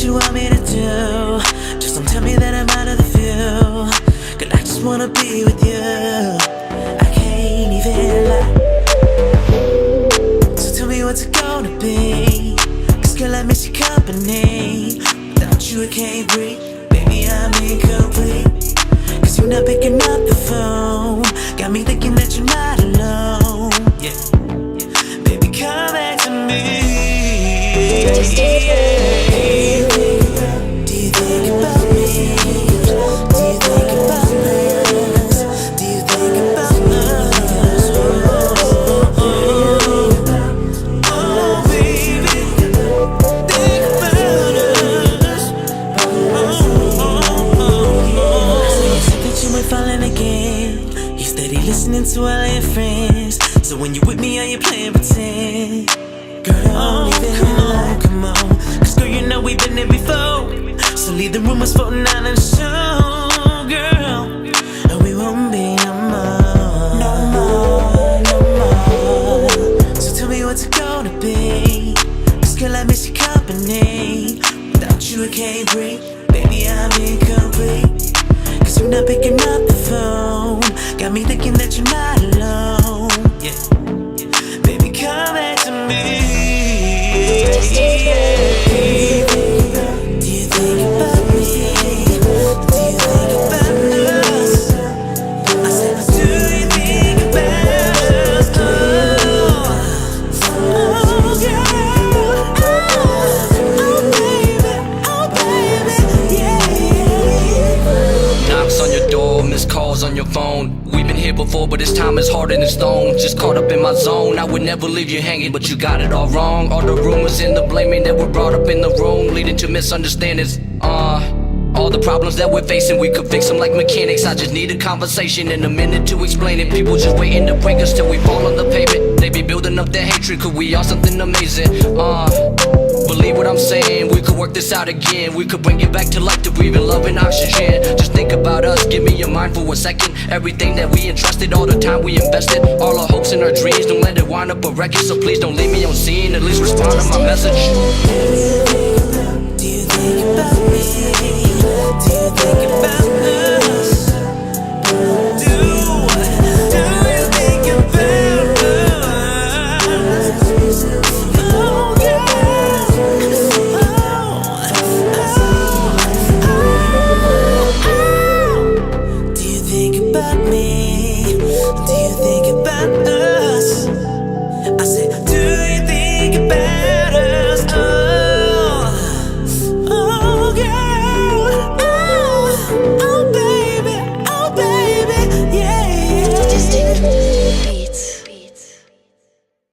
you want me to do. Just don't tell me that I'm out of the view, 'cause I just wanna be with you. I can't even lie. So tell me what's it gonna be, 'cause girl, I miss your company. Without you I can't breathe. Baby, I'm incomplete, 'cause you're not picking up the phone. Got me thinking that you're not alone. Yeah, baby, come back to me. Do you think about me? Do you think about us? Do you think about us? Oh, baby, think about us. So you said that you ain't falling again. You steady listening to all your friends. So when you with me, are you playing pretend? Girl, come on, 'cause girl, you know we've been there before. So leave the rumors floating out in the show, girl, and we won't be no more, no more, no more. So tell me what's it gonna be, 'cause girl, I miss your company. Without you I can't breathe. Baby, I'm incomplete, 'cause you're not picking up the phone. Got me thinking that you're not alone. Yeah, baby, come back to me. Do you think about me? Do you think about us? I said, do you think about us? Oh, girl. Oh, baby. Oh, baby. Yeah. Knocks on your door, missed calls on your phone. We've been here before, but this time is harder than stone. Just caught up in my zone. I would never leave you hanging, but you got it all wrong. All the rumors and the blaming that were brought up in the room, leading to misunderstandings. All the problems that we're facing, we could fix them like mechanics. I just need a conversation and a minute to explain it. People just waiting to break us till we fall on the pavement. They be building up their hatred, 'cause we are something amazing. Believe what I'm saying, we could work this out again. We could bring it back to life to breathe in love and oxygen. Just think about us, give me your mind for a second. Everything that we entrusted, all the time we invested, all our hopes and our dreams, don't let it wind up a wreckage. So please don't leave me on scene, at least respond to my message. Do you think about me? Do you think about us? Do you think about us? Oh, yeah. Do you think about me? Do you think about us?